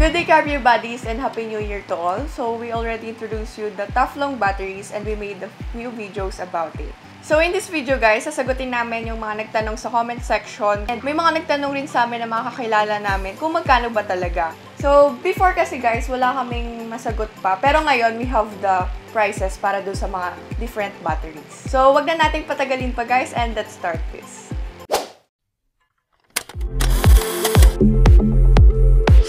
Good day, Carrier Buddies, and Happy New Year to all. So, we already introduced you the Teflon batteries and we made a few videos about it. So, in this video, guys, sasagutin namin yung mga nagtanong sa comment section. And may mga nagtanong rin sa amin na mga kakilala namin kung magkano ba talaga. So, before kasi, guys, wala kaming masagot pa. Pero ngayon, we have the prices para doon sa mga different batteries. So, wag na nating patagalin pa, guys, and let's start this.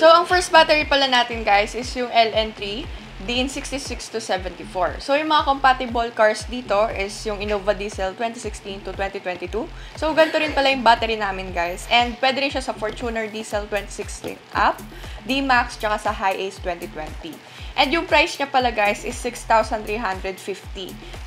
So, ang first battery pala natin, guys, is yung LN3 DIN66 to 74. So, yung mga compatible cars dito is yung Innova Diesel 2016 to 2022. So, ganito rin pala yung battery namin, guys. And pwede rin siya sa Fortuner Diesel 2016 up, D-Max, tsaka sa Hi-Ace 2020. And yung price niya pala, guys, is 6,350.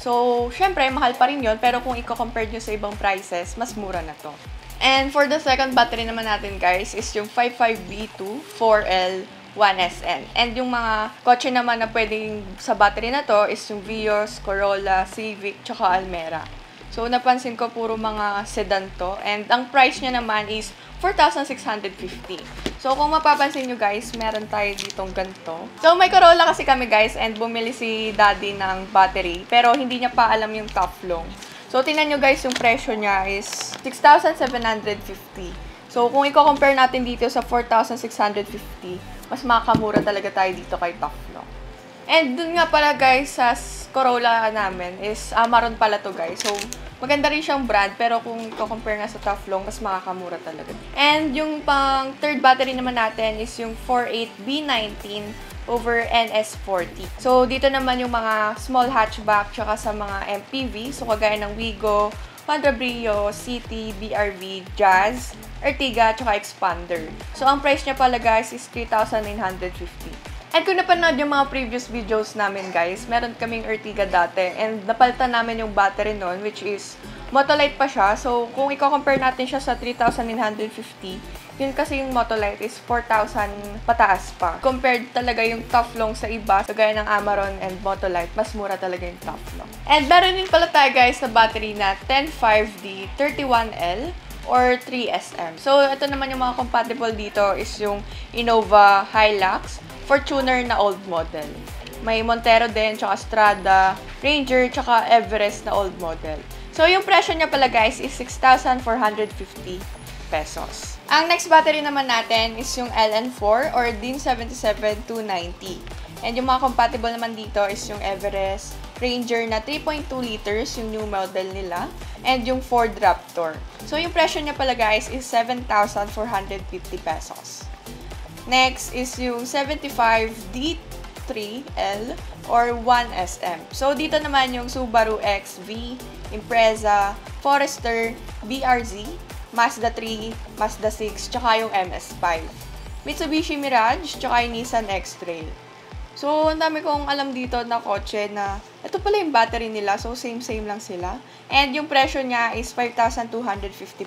So, syempre, mahal pa rin yun. Pero kung i-compare nyo sa ibang prices, mas mura na to. And for the second battery naman natin, guys, is yung 55B2 4L 1SN. And yung mga kotse naman na pwedeng sa battery na to is yung Vios, Corolla, Civic, tsaka Almera. So, napansin ko puro mga sedan to. And ang price niya naman is 4,650. So, kung mapapansin nyo, guys, meron tayo ditong ganito. So, may Corolla kasi kami, guys, and bumili si Daddy ng battery. Pero hindi niya pa alam yung Teflon. So, tingnan nyo, guys, yung presyo niya is 6,750. So, kung i-compare natin dito sa 4,650, mas makakamura talaga tayo dito kay Teflon. And dun nga pala, guys, sa Corolla namin is Amarron pala to, guys. So, maganda rin siyang brand, pero kung i-compare nga sa Teflon, mas makakamura talaga. And yung pang third battery naman natin is yung 48B19 over NS40. So, dito naman yung mga small hatchback tsaka sa mga MPV. So, kagaya ng Wigo, Honda Brio, City, BRV, Jazz, Ertiga, tsaka Expander. So, ang price niya pala, guys, is 3,950. And kung napanood yung mga previous videos namin, guys, meron kaming Ertiga dati. And napalitan namin yung battery nun, which is Motolite pa siya. So, kung i-compare natin siya sa 3,950, yun kasi yung Motolite is 4,000 pataas pa. Compared talaga yung Teflon sa iba, kagaya ng Amarron and Motolite, mas mura talaga yung Teflon. And meron din pala tayo, guys, sa battery na 105D 31L or 3SM. So, ito naman yung mga compatible dito is yung Innova Hilux, Fortuner na old model. May Montero din, tsaka Strada, Ranger, tsaka Everest na old model. So, yung presyo niya pala, guys, is 6,450 pesos. Ang next battery naman natin is yung LN4 or DIN77 290. And yung mga compatible naman dito is yung Everest, Ranger na 3.2 liters, yung new model nila, and yung Ford Raptor. So, yung presyo niya pala, guys, is 7,450 pesos. Next is yung 75D3L or 1SM. So, dito naman yung Subaru XV, Impreza, Forester, BRZ, Mazda 3, Mazda 6, tsaka yung MS5. Mitsubishi Mirage, tsaka yung Nissan X-Trail. So, ang dami kong alam dito na kotse na ito pala yung battery nila. So, same lang sila. And yung presyo niya is 5,250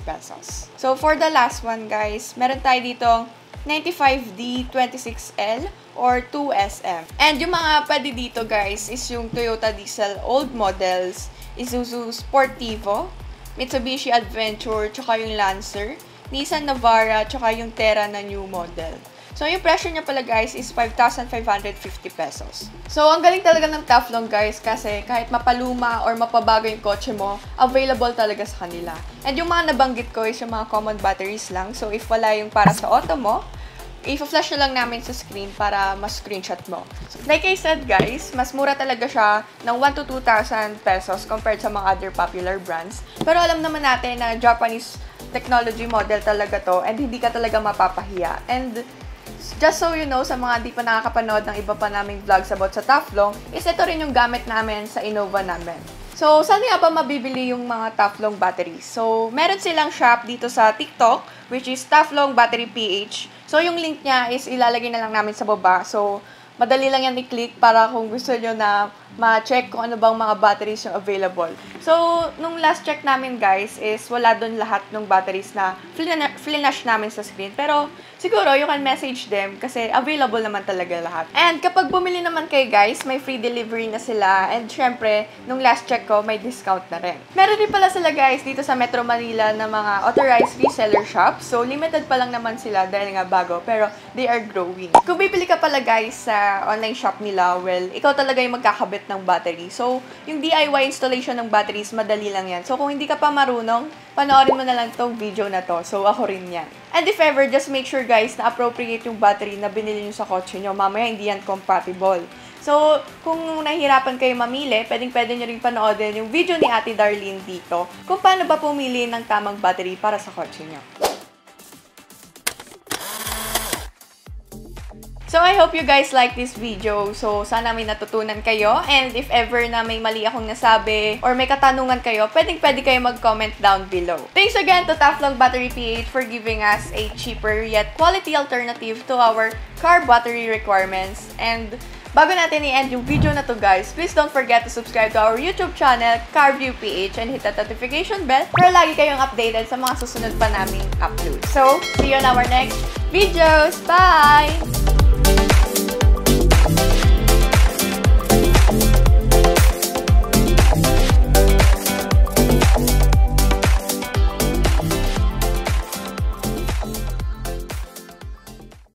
pesos. So, for the last one, guys, meron tayo dito 95D26L or 2SM. And yung mga pwede dito, guys, is yung Toyota Diesel old models, Isuzu Sportivo, Mitsubishi Adventure, tsaka yung Lancer, Nissan Navara, tsaka yung Terra na new model. So, yung presyo niya pala, guys, is 5,550 pesos. So, ang galing talaga ng Teflon, guys, kasi kahit mapaluma or mapabago yung kotse mo, available talaga sa kanila. And yung mga nabanggit ko is yung mga common batteries lang. So, if wala yung para sa auto mo, i-flash na lang namin sa screen para mas-screenshot mo. So, like I said, guys, mas mura talaga siya ng 1,000 to 2,000 pesos compared sa mga other popular brands. Pero alam naman natin na Japanese technology model talaga to and hindi ka talaga mapapahiya. And just so you know, sa mga di pa nakakapanood ng iba pa naming vlogs about sa Teflon, is ito rin yung gamit namin sa Innova namin. So, saan nga ba mabibili yung mga Teflon batteries? So, meron silang shop dito sa TikTok, which is Teflon Battery PH. So, yung link niya is ilalagay na lang namin sa baba. So, madali lang yan i-click para kung gusto nyo na ma-check kung ano bang mga batteries yung available. So, nung last check namin guys is wala doon lahat ng batteries na flinash namin sa screen. Pero, siguro you can message them kasi available naman talaga lahat. And kapag bumili naman kayo guys, may free delivery na sila. And syempre, nung last check ko, may discount na rin. Meron din pala sila guys dito sa Metro Manila na mga authorized reseller shops. So, limited pa lang naman sila dahil nga bago. Pero, they are growing. Kung bibili ka pala guys sa online shop nila, well, ikaw talaga yung magkakabit ng battery. So, yung DIY installation ng batteries, madali lang yan. So, kung hindi ka pa marunong, panoorin mo na lang tong video na to. So, ako rin yan. And if ever, just make sure guys na appropriate yung battery na binili nyo sa kotse nyo. Mamaya hindi yan compatible. So, kung nahihirapan kayo mamili, pwede nyo rin panoodin yung video ni Ate Darlene dito kung paano ba pumili ng tamang battery para sa kotse nyo. So, I hope you guys like this video. So, sana may natutunan kayo. And if ever na may mali akong nasabi or may katanungan kayo, pwede kayo mag-comment down below. Thanks again to Taflong Battery PH for giving us a cheaper yet quality alternative to our car battery requirements. And bago natin i-end yung video na to guys, please don't forget to subscribe to our YouTube channel, CarView PH, and hit that notification bell para lagi kayong updated sa mga susunod pa naming upload. So, see you on our next videos. Bye!